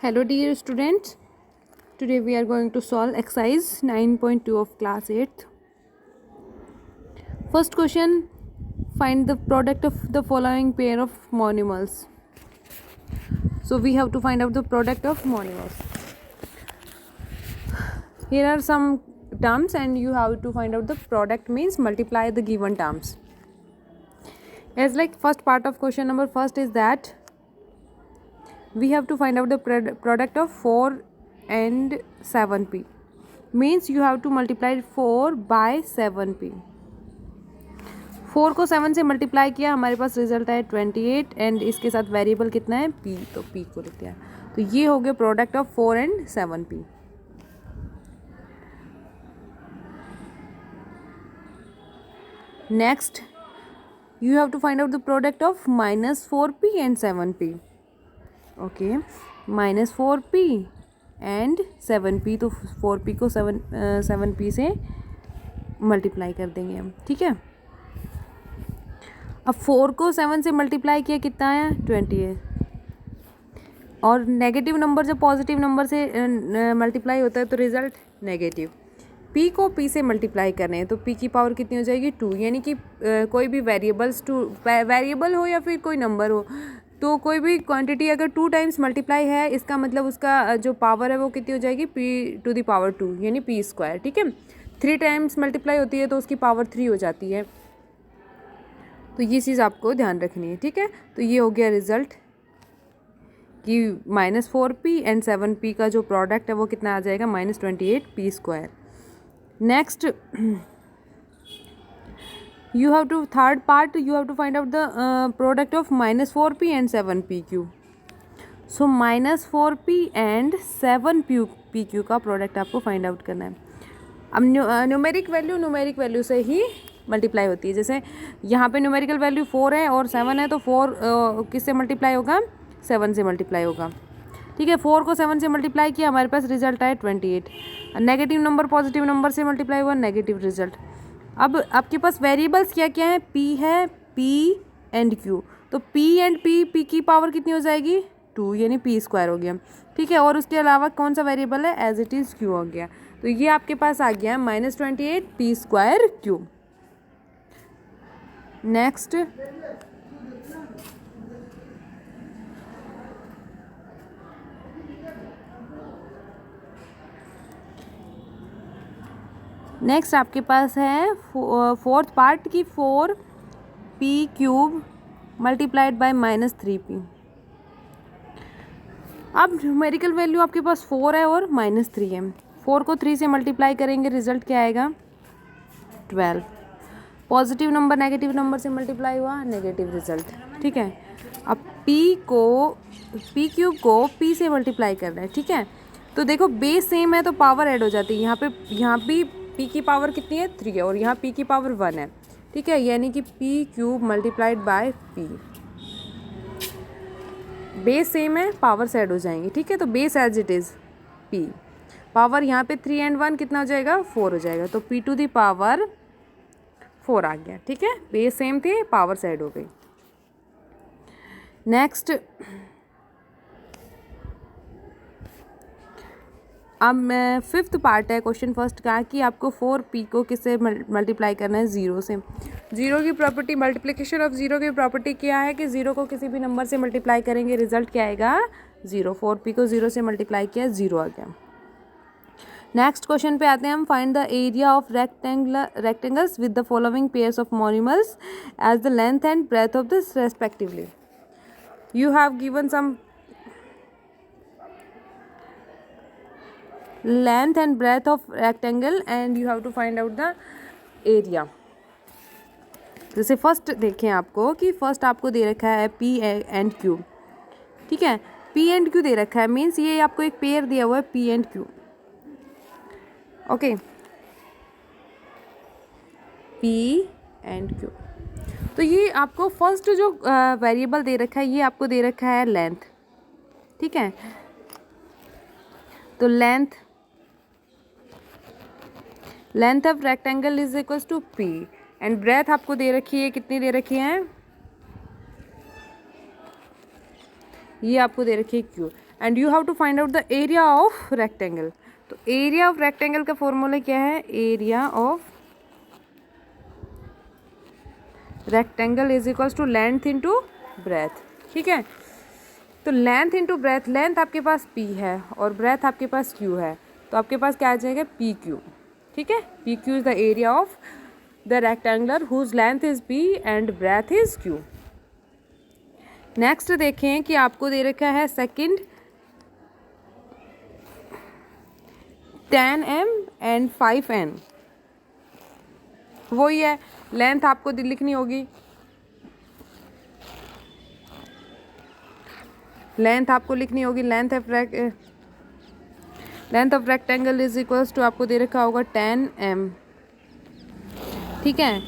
Hello dear students, today we are going to solve exercise 9.2 of class 8th. First question, find the product of the following pair of monomers. So we have to find out the product of monomers. Here are some terms and you have to find out the product, means multiply the given terms. As like first part of question number first is that we have to find out the product of 4 and 7p, means you have to multiply 4 by 7p. 4 को 7 से multiply किया, हमारे पास result है 28 and इसके साथ variable कितना है p, तो p को लिखते हैं. तो ये हो गया product of 4 and 7p. Next you have to find out the product of minus 4p and 7p. Okay, minus 4p and 7p, तो 4p को 7p से मल्टीप्लाई कर देंगे हम. ठीक है, अब 4 को 7 से मल्टीप्लाई किया, कितना आया 28. और नेगेटिव नंबर जब पॉजिटिव नंबर से मल्टीप्लाई होता है तो रिजल्ट नेगेटिव. p को p से मल्टीप्लाई करने हैं तो p की पावर कितनी हो जाएगी 2, यानी कि कोई भी वेरिएबल हो या फिर कोई नंबर हो, तो कोई भी क्वांटिटी अगर 2 टाइम्स मल्टीप्लाई है, इसका मतलब उसका जो पावर है वो कितनी हो जाएगी p टू द पावर 2, यानी p स्क्वायर. ठीक है, 3 टाइम्स मल्टीप्लाई होती है तो उसकी पावर 3 हो जाती है. तो ये चीज़ आपको ध्यान रखनी है. ठीक है, तो ये हो गया रिजल्ट कि माइनस 4p एंड 7p का जो प्रोडक्ट है वो कितना आ जाएगा -28p square. Next you have to third part you have to find out the product of minus 4p and 7pq. so minus 4p and 7pq का product आपको find out करना है. अब न्यूमेरिक वैल्यू से ही मल्टीप्लाई होती है. जैसे यहाँ पे न्यूमेरिकल वैल्यू 4 है और 7 है, तो 4 किससे मल्टीप्लाई होगा 7 से मल्टीप्लाई होगा. ठीक है, 4 को 7 से मल्टीप्लाई किया, हमारे पास रिजल्ट आया 28. नेगेटिव नंबर पॉजिटिव नंबर से मल्टीप्लाई हुआ, नेगेटिव रिजल्ट. अब आपके पास वेरिएबल्स क्या क्या है, p है, p एंड q. तो p एंड p की पावर कितनी हो जाएगी 2, यानी p स्क्वायर हो गया. ठीक है, और उसके अलावा कौन सा वेरिएबल है, एज इट इज़ q हो गया. तो ये आपके पास आ गया -28p स्क्वायर q. नेक्स्ट आपके पास है फोर्थ पार्ट की 4p³ मल्टीप्लाइड बाय -3p. अब न्यूमेरिकल वैल्यू आपके पास 4 है और -3 है. 4 को 3 से मल्टीप्लाई करेंगे, रिजल्ट क्या आएगा 12. पॉजिटिव नंबर नेगेटिव नंबर से मल्टीप्लाई हुआ, नेगेटिव रिजल्ट. ठीक है, अब p³ को p से मल्टीप्लाई करना है. ठीक है, तो देखो बेस सेम है तो पावर ऐड हो जाती है. यहाँ भी p की पावर कितनी है 3 है और यहाँ p की पावर 1 है. ठीक है, यानी कि p³ multiplied by p. Base same है, पावर ऐड हो जाएंगी. ठीक है, तो base as it is p, power यहाँ पे 3 एंड 1 कितना हो जाएगा 4 हो जाएगा. तो p टू द पावर 4 आ गया. ठीक है, बेस सेम थे, पावर ऐड हो गई. नेक्स्ट अब फिफ्थ पार्ट है क्वेश्चन फर्स्ट का कि आपको 4p को किससे मल्टीप्लाई करना है 0 से. 0 की प्रॉपर्टी, मल्टीप्लिकेशन ऑफ 0 की प्रॉपर्टी क्या है कि 0 को किसी भी नंबर से मल्टीप्लाई करेंगे, रिजल्ट क्या आएगा 0. 4p को 0 से मल्टीप्लाई किया, 0 आ गया. नेक्स्ट क्वेश्चन पे आते हैं हम. Find the area of rectangles with the following pairs of monomers as the length and breadth of this respectively. You have given some length and breadth of rectangle and you have to find out the area. जैसे first देखें आपको कि first आपको दे रखा है p and q. ठीक है, p एंड q दे रखा है, मीन्स ये आपको एक पेयर दिया हुआ है p and q. Okay, p and q. तो ये आपको फर्स्ट जो वेरिएबल दे रखा है ये आपको दे रखा है लेंथ. ठीक है, तो length of rectangle is equals to p and breadth आपको दे रखी है, कितनी दे रखी है, ये आपको दे रखी है q. And you have to find out the area of rectangle. तो एरिया ऑफ रेक्टेंगल का फॉर्मूला क्या है, area of rectangle is equals to length into breadth. ठीक है, तो लेंथ इनटू ब्रेथ, लेंथ आपके पास p है और ब्रेथ आपके पास q है, तो आपके पास क्या आ जाएगा pq। ठीक है, pq is the area of the rectangular whose length is p and breadth is q। Next देखें कि आपको दे रखा है सेकंड 10m एंड 5n, वही है, लेंथ आपको लिखनी होगी, लेंथ आपको लिखनी होगी, length of rectangle is equals to आपको दे रखा होगा 10m। ठीक है,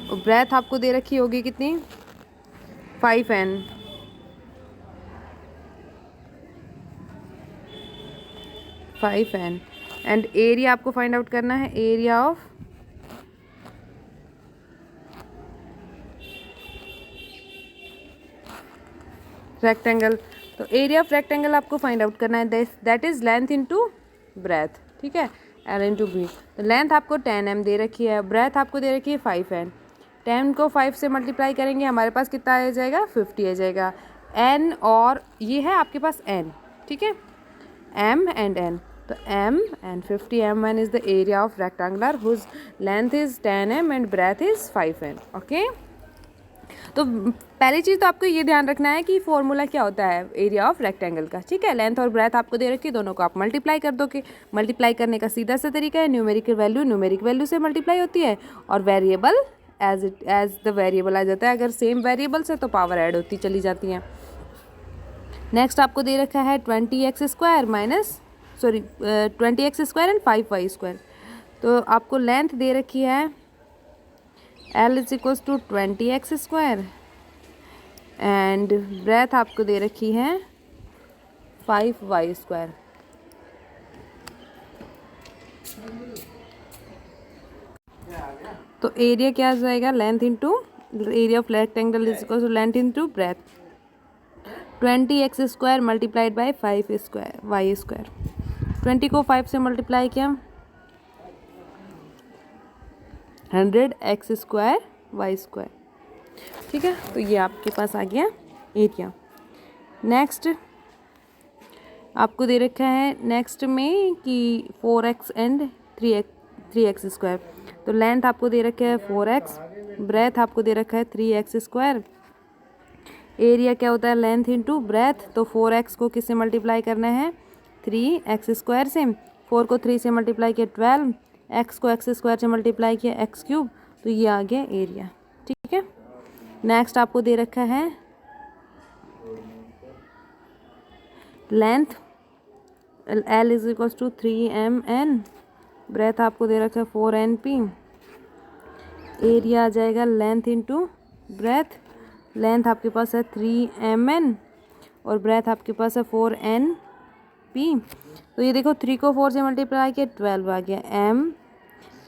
और ब्रेथ आपको दे रखी होगी कितनी, 5n। एंड एरिया आपको फाइंड आउट करना है, एरिया ऑफ रेक्टेंगल। तो एरिया ऑफ रेक्टेंगल आपको फाइंड आउट करना है, that is length into breadth. ठीक है, एल इंटू बी। तो लेंथ आपको 10m दे रखी है, ब्रेथ आपको दे रखी है 5n। 10 को 5 से मल्टीप्लाई करेंगे, हमारे पास कितना आ जाएगा, 50 आ जाएगा। n और ये है आपके पास n। ठीक है, m एंड n, तो m and 50 m1 is the area of rectangular whose length is 10m and breadth is 5n। Okay, तो पहली चीज़ तो आपको ये ध्यान रखना है कि फॉर्मूला क्या होता है एरिया ऑफ रेक्टेंगल का। ठीक है, लेंथ और ब्रेथ आपको दे रखी है, दोनों को आप मल्टीप्लाई कर दोगे। मल्टीप्लाई करने का सीधा सा तरीका है, न्यूमेरिकल वैल्यू न्यूमेरिक वैल्यू से मल्टीप्लाई होती है और वेरिएबल एज द वेरिएबल आ जाता है। अगर सेम वेरिएबल्स है तो पावर ऐड होती चली जाती है। नेक्स्ट आपको दे रखा है 20x² एंड 5y²। तो आपको लेंथ दे रखी है L is equals to 20x² and breadth आपको दे रखी है 5y²। तो एरिया क्या आ जाएगा, length into area of rectangle is equal to length into breadth. 20x² multiplied by 5y²। 20 को 5 से मल्टीप्लाई किया, 100x² y²। ठीक है, तो ये आपके पास आ गया एरिया। नेक्स्ट आपको दे रखा है नेक्स्ट में कि 4x एंड 3x²। तो लेंथ आपको दे रखा है 4x, ब्रेथ आपको दे रखा है 3x²। एरिया क्या होता है, लेंथ इंटू ब्रेथ। तो 4x को किससे मल्टीप्लाई करना है, 3x² से। 4 को 3 से मल्टीप्लाई किया 12, x को x² से मल्टीप्लाई किया x³। तो ये आ गया एरिया। ठीक है, नेक्स्ट आपको दे रखा है length L is equals to 3mn, breadth आपको दे रखा है 4np। एरिया आ जाएगा लेंथ इंटू ब्रेथ। लेंथ आपके पास है 3mn और ब्रेथ आपके पास है 4np। तो ये देखो 3 को 4 से मल्टीप्लाई किया 12 आ गया। m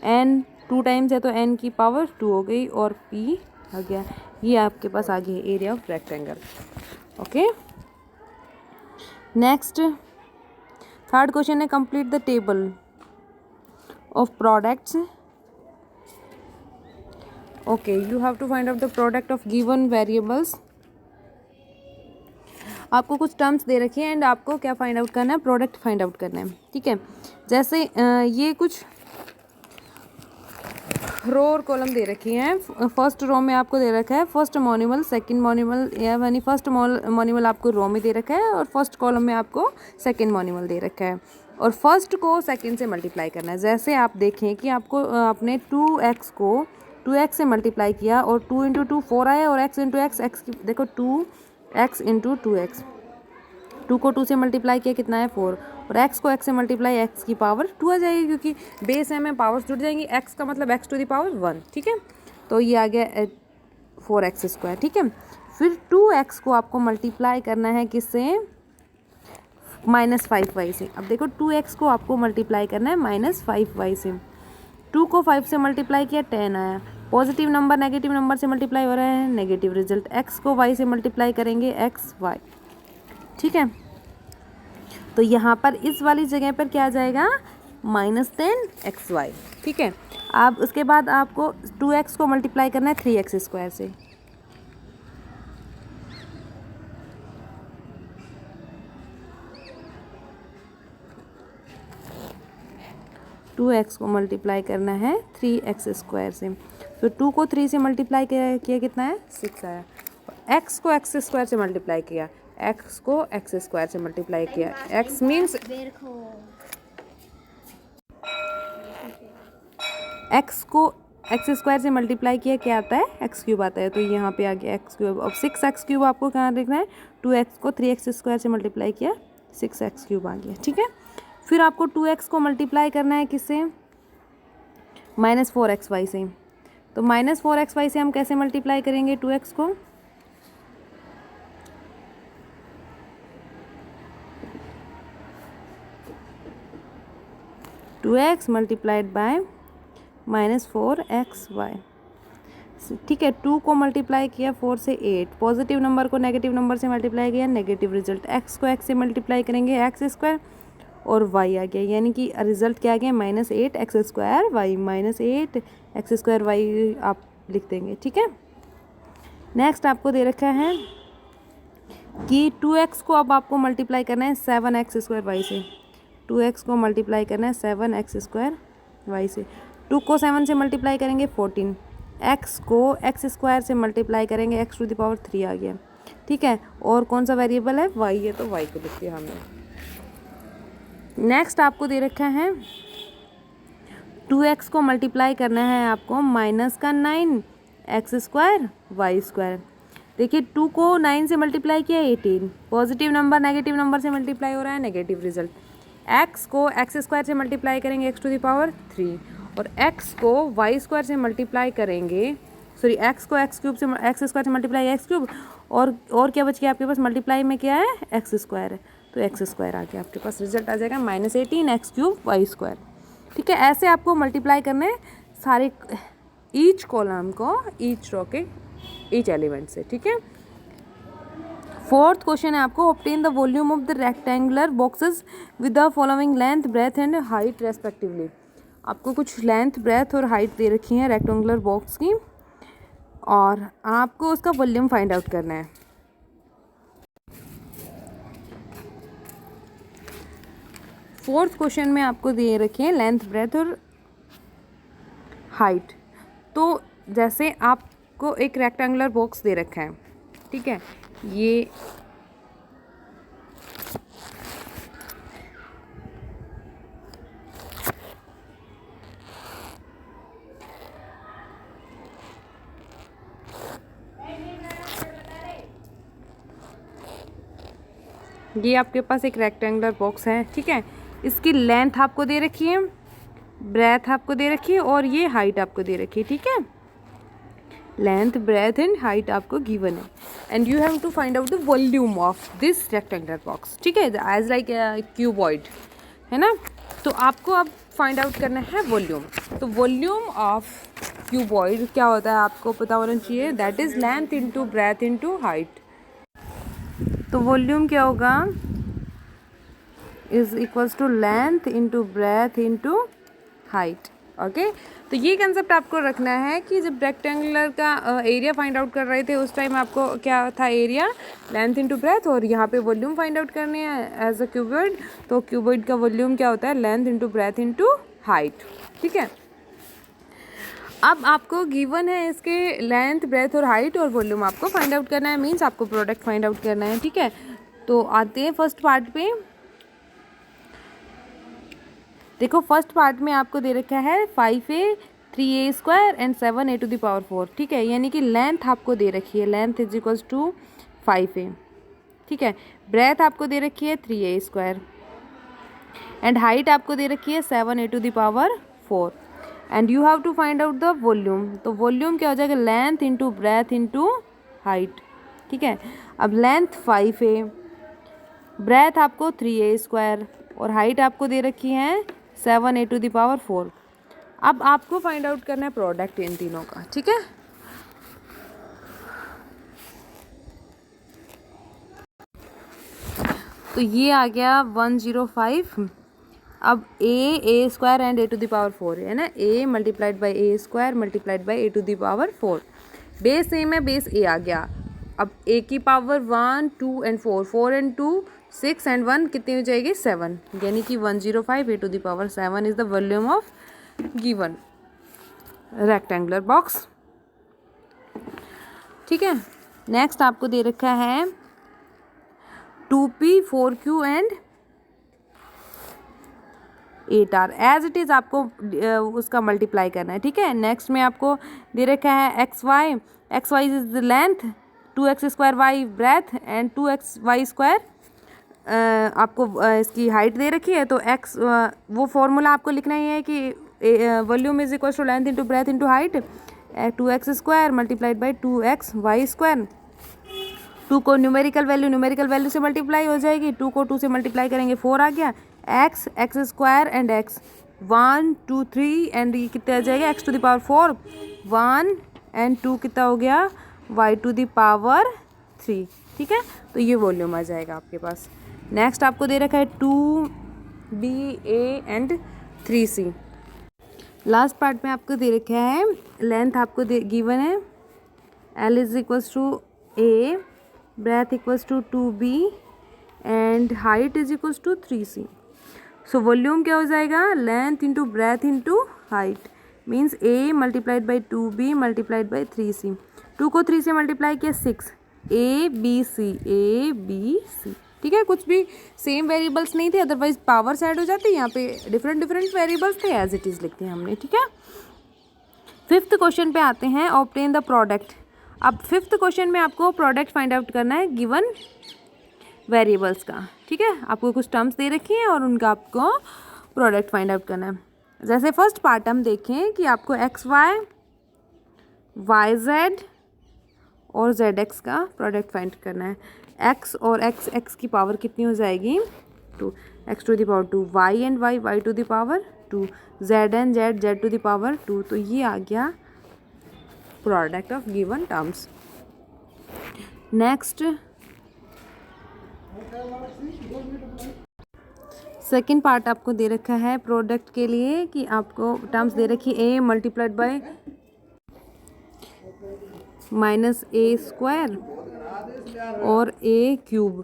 n 2 टाइम्स है तो n की पावर 2 हो गई और p आ गया। ये आपके पास आ गया area of rectangle. Okay, next third question है, complete the table of products. Okay, you have to find out the product of given variables. आपको कुछ टर्म्स दे रखी है एंड आपको क्या फाइंड आउट करना है, प्रोडक्ट फाइंड आउट करना है। ठीक है, जैसे ये कुछ रो और कॉलम दे रखी हैं। फर्स्ट रो में आपको दे रखा है फर्स्ट मोनिमल, सेकंड मोनिमल, यानी फर्स्ट मोनिमल आपको रो में दे रखा है और फर्स्ट कॉलम में आपको सेकंड मोनिमल दे रखा है और फर्स्ट को सेकंड से मल्टीप्लाई करना है। जैसे आप देखें कि आपको आपने 2x को 2x से मल्टीप्लाई किया और 2 इंटू 2 4 आया और x इंटू एक्स की देखो 2x इंटू 2x। 2 को 2 से मल्टीप्लाई किया कितना है 4 और x को x से मल्टीप्लाई x की पावर 2 आ जाएगी क्योंकि बेस में पावर्स जुड़ जाएंगी। x का मतलब x टू द पावर 1। ठीक है, तो ये आ गया 4x²। ठीक है, फिर 2x को आपको मल्टीप्लाई करना है किससे, -5y से। अब देखो 2x को आपको मल्टीप्लाई करना है -5y से। 2 को 5 से मल्टीप्लाई किया 10 आया। पॉजिटिव नंबर नेगेटिव नंबर से मल्टीप्लाई हो रहा है, नेगेटिव रिजल्ट। x को y से मल्टीप्लाई करेंगे xy। ठीक है, तो यहाँ पर इस वाली जगह पर क्या आ जाएगा, -10xy। ठीक है, अब उसके बाद आपको 2x को मल्टीप्लाई करना है 3x² से। 2x को मल्टीप्लाई करना है 3x² से। तो 2 को 3 से मल्टीप्लाई किया कितना है, 6 आया। x को x² से मल्टीप्लाई किया, x को x² से मल्टीप्लाई किया, x मीन्स x को x² से मल्टीप्लाई किया क्या आता है, x³ आता है। तो यहाँ पे आ गया x³। अब 6x³ आपको कहाँ देखना है, 2x को 3x² से मल्टीप्लाई किया, 6x³ आ गया। ठीक है, फिर आपको 2x को मल्टीप्लाई करना है किससे, -4xy से। तो -4xy से हम कैसे मल्टीप्लाई करेंगे 2x को, (2x मल्टीप्लाइड बाय -4xy). ठीक है, 2 को मल्टीप्लाई किया 4 से 8, पॉजिटिव नंबर को नेगेटिव नंबर से मल्टीप्लाई किया, नेगेटिव रिजल्ट। x को x से मल्टीप्लाई करेंगे x² और y आ गया, यानी कि रिजल्ट क्या आ गया, -8x²y, -8x²y आप लिख देंगे। ठीक है, नेक्स्ट आपको दे रखा है कि 2x को अब आपको मल्टीप्लाई करना है 7x² से। 2x को मल्टीप्लाई करना है 7x² से। 2 को 7 से मल्टीप्लाई करेंगे 14, x को x² से मल्टीप्लाई करेंगे x⁻³ आ गया। ठीक है, और कौन सा वेरिएबल है, y है, तो y को लिख दिया हमने। नेक्स्ट आपको दे रखा है 2x को मल्टीप्लाई करना है आपको -9x²y²। देखिए 2 को 9 से मल्टीप्लाई किया 18, पॉजिटिव नंबर नेगेटिव नंबर से मल्टीप्लाई हो रहा है, नेगेटिव रिजल्ट। x को x² से मल्टीप्लाई करेंगे x⁻³ और x को y² से मल्टीप्लाई करेंगे, सॉरी x को x³ से x² से मल्टीप्लाई x³ और क्या बच गया आपके पास, मल्टीप्लाई में क्या है, x² है, तो x² आ गया आपके पास। रिजल्ट आ जाएगा -18x³ ठीक है, ऐसे आपको मल्टीप्लाई करने सारे ईच कॉलम को ईच रो के ईच एलिमेंट से। ठीक है, फोर्थ क्वेश्चन है आपको, obtain the volume of the rectangular boxes with the following length, breadth and height respectively. आपको कुछ लेंथ, ब्रेथ और हाइट दे रखी है रेक्टेंगुलर बॉक्स की, और आपको उसका वॉल्यूम फाइंड आउट करना है। फोर्थ क्वेश्चन में आपको दे रखे हैं लेंथ, ब्रेथ और हाइट। तो जैसे आपको एक रेक्टेंगुलर बॉक्स दे रखा है, ठीक है, ये आपके पास एक रेक्टेंगुलर बॉक्स है। ठीक है, इसकी लेंथ आपको दे रखी है, ब्रेथ आपको दे रखी है और ये हाइट आपको दे रखी है। ठीक है, लेंथ, ब्रेथ एंड हाइट आपको गिवन है, and you have to find out the volume of this rectangular box. ठीक है, एज लाइक क्यूबॉइड है ना, तो आपको अब फाइंड आउट करना है वॉल्यूम। तो वॉल्यूम ऑफ क्यूबॉइड क्या होता है आपको पता होना चाहिए, that is length into breadth into height. तो वॉल्यूम क्या होगा, is equals to length into breadth into height. Okay, तो ये कंसेप्ट आपको रखना है कि जब रेक्टेंगुलर का एरिया फाइंड आउट कर रहे थे उस टाइम आपको क्या था, एरिया, लेंथ इंटू ब्रेथ, और यहाँ पे वॉल्यूम फाइंड आउट करने हैं एज अ क्यूबॉइड। तो क्यूबॉइड का वॉल्यूम क्या होता है, length into breadth into height. ठीक है, अब आपको गिवन है इसके लेंथ, ब्रेथ और हाइट, और वॉल्यूम आपको फाइंड आउट करना है, मीन्स आपको प्रोडक्ट फाइंड आउट करना है। ठीक है, तो आते हैं फर्स्ट पार्ट पे। देखो फर्स्ट पार्ट में आपको दे रखा है 5a 3a² एंड 7a⁴। ठीक है, यानी कि लेंथ आपको दे रखी है, length is equals to 5a। ठीक है, ब्रेथ आपको दे रखी है 3a² एंड हाइट आपको दे रखी है 7a⁴, and you have to find out the volume. तो वॉल्यूम क्या हो जाएगा, length into breadth into height. ठीक है, अब लेंथ 5a, ब्रेथ आपको 3a² और हाइट आपको दे रखी है 7a⁴। अब आपको फाइंड आउट करना है प्रोडक्ट इन तीनों का। ठीक है, तो ये आ गया 105। अब a square and a to the power 4 है ना, a multiplied by a square multiplied by a to the power 4। Base same है, बेस ए आ गया। अब ए की पावर 1 2 एंड 4, 4 एंड 2 6 एंड 1 कितनी हो जाएगी 7, यानी कि 105 a to the power 7 is the volume of given rectangular box. ठीक है, नेक्स्ट आपको दे रखा है 2p 4q and 8r as it is आपको उसका मल्टीप्लाई करना है। ठीक है, नेक्स्ट में आपको दे रखा है X Y is the length, 2x square Y breadth and 2x Y square आपको इसकी हाइट दे रखी है। तो x वो फॉर्मूला आपको लिखना ही है कि volume is equal to length into breadth into height, 2x square multiplied by 2x Y square. 2 को न्यूमेरिकल वैल्यू से मल्टीप्लाई हो जाएगी, 2 को 2 से मल्टीप्लाई करेंगे 4 आ गया, एक्स स्क्वायर एंड एक्स 1 2 3 एंड ये कितना आ जाएगा X to the power 4, 1 and 2 कितना हो गया वाई टू द पावर 3। ठीक है, तो ये वॉल्यूम आ जाएगा आपके पास। नेक्स्ट आपको दे रखा है 2b a and 3c। Last part में आपको दे रखा है लेंथ आपको गिवन है, l is equals to a, breadth equals to 2b and height is equals to 3c। So volume क्या हो जाएगा, length into breadth into height means a multiplied by 2b multiplied by 3c। 2 को 3 से multiply किया 6, a b c। ठीक है, कुछ भी सेम वेरिएबल्स नहीं थे, अदरवाइज पावर्स ऐड हो जाती, यहाँ पे डिफरेंट वेरिएबल्स थे, एज इट इज़ लिखते हैं हमने। ठीक है, फिफ्थ क्वेश्चन पे आते हैं, ऑब्टेन द प्रोडक्ट। अब फिफ्थ क्वेश्चन में आपको प्रोडक्ट फाइंड आउट करना है गिवन वेरिएबल्स का। ठीक है, आपको कुछ टर्म्स दे रखी हैं और उनका आपको प्रोडक्ट फाइंड आउट करना है। जैसे फर्स्ट पार्ट हम देखें कि आपको एक्स वाई वाई जेड और जेड एक्स का प्रोडक्ट फाइंड करना है। एक्स और एक्स की पावर कितनी हो जाएगी 2, X to the power 2, Y and Y to the power 2, Z and Z to the power 2। तो ये आ गया product of given terms. Next second part आपको दे रखा है प्रोडक्ट के लिए कि आपको टर्म्स दे रखी a multiplied by minus a square और a cube,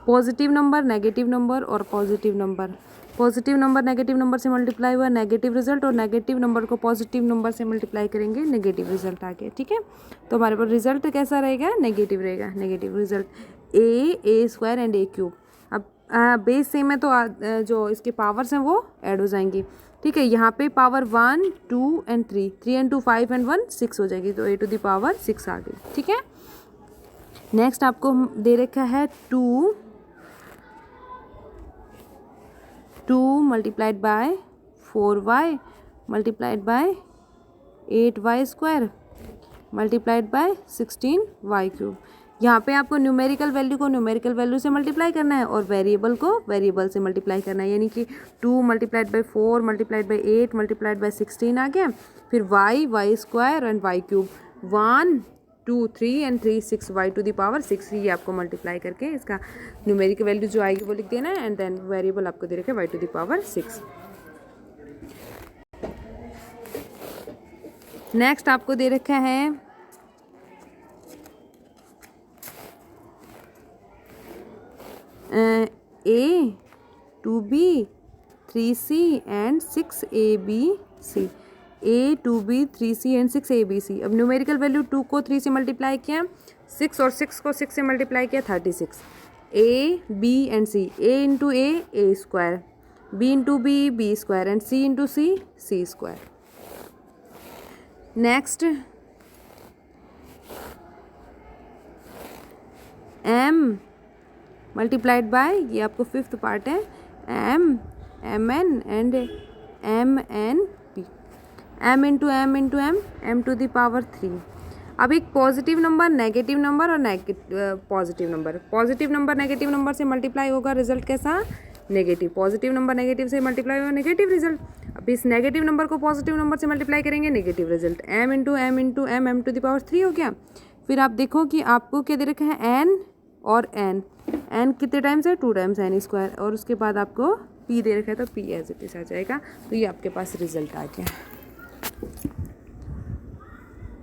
positive number negative number और पॉजिटिव नंबर नेगेटिव नंबर से मल्टीप्लाई हुआ नेगेटिव रिजल्ट, और नेगेटिव नंबर को पॉजिटिव नंबर से मल्टीप्लाई करेंगे नेगेटिव रिजल्ट आ गया। ठीक है, तो हमारे पास रिजल्ट कैसा रहेगा, नेगेटिव रहेगा, negative result A square and A cube. अब बेस सेम है तो जो इसके पावर्स हैं वो ऐड हो जाएंगी। ठीक है, यहाँ पे पावर 1 2 एंड 3 एंड 2 5 एंड 1 6 हो जाएगी, तो ए टू द पावर 6 आ गई। ठीक है, नेक्स्ट आपको दे रखा है 2 multiplied by 4y multiplied by 8y square multiplied by 16y cube. यहाँ पे आपको न्यूमेरिकल वैल्यू को न्यूमेरिकल वैल्यू से मल्टीप्लाई करना है और वेरिएबल को वेरिएबल से मल्टीप्लाई करना है, यानी कि 2 multiplied by 4 multiplied by 8 multiplied by 16 आ गया, फिर Y square and Y cube 1 2 3 and 3 6 Y to the power 6। ये आपको मल्टीप्लाई करके इसका न्यूमेरिकल वैल्यू जो आएगी वो लिख देना है, एंड देन वेरिएबल आपको दे रखा है Y to the power 6। Next आपको दे रखा है a 2b 3c and 6abc, a 2b 3c and 6abc। अब न्यूमेरिकल वैल्यू 2 को 3 से मल्टीप्लाई किया, 6 और 6 को 6 से मल्टीप्लाई किया 36, a b and c, a into a square, b into b square and c into c square. Next m multiplied by, ये आपको फिफ्थ पार्ट है, M N and M N P, M into M to the power 3। अब एक positive number negative number और positive number negative number से multiply होगा, result कैसा negative, positive number negative से मल्टीप्लाई होगा नेगेटिव रिजल्ट। अब इस नेगेटिव नंबर को पॉजिटिव नंबर से मल्टीप्लाई करेंगे negative result, M to the power 3 हो गया। फिर आप देखो कि आपको क्या दे रखा है एन और एन कितने टाइम्स है, 2 टाइम्स एन स्क्वायर, और उसके बाद आपको पी दे रखा है तो पी एज इट इज आ जाएगा। तो ये आपके पास रिजल्ट आ गया।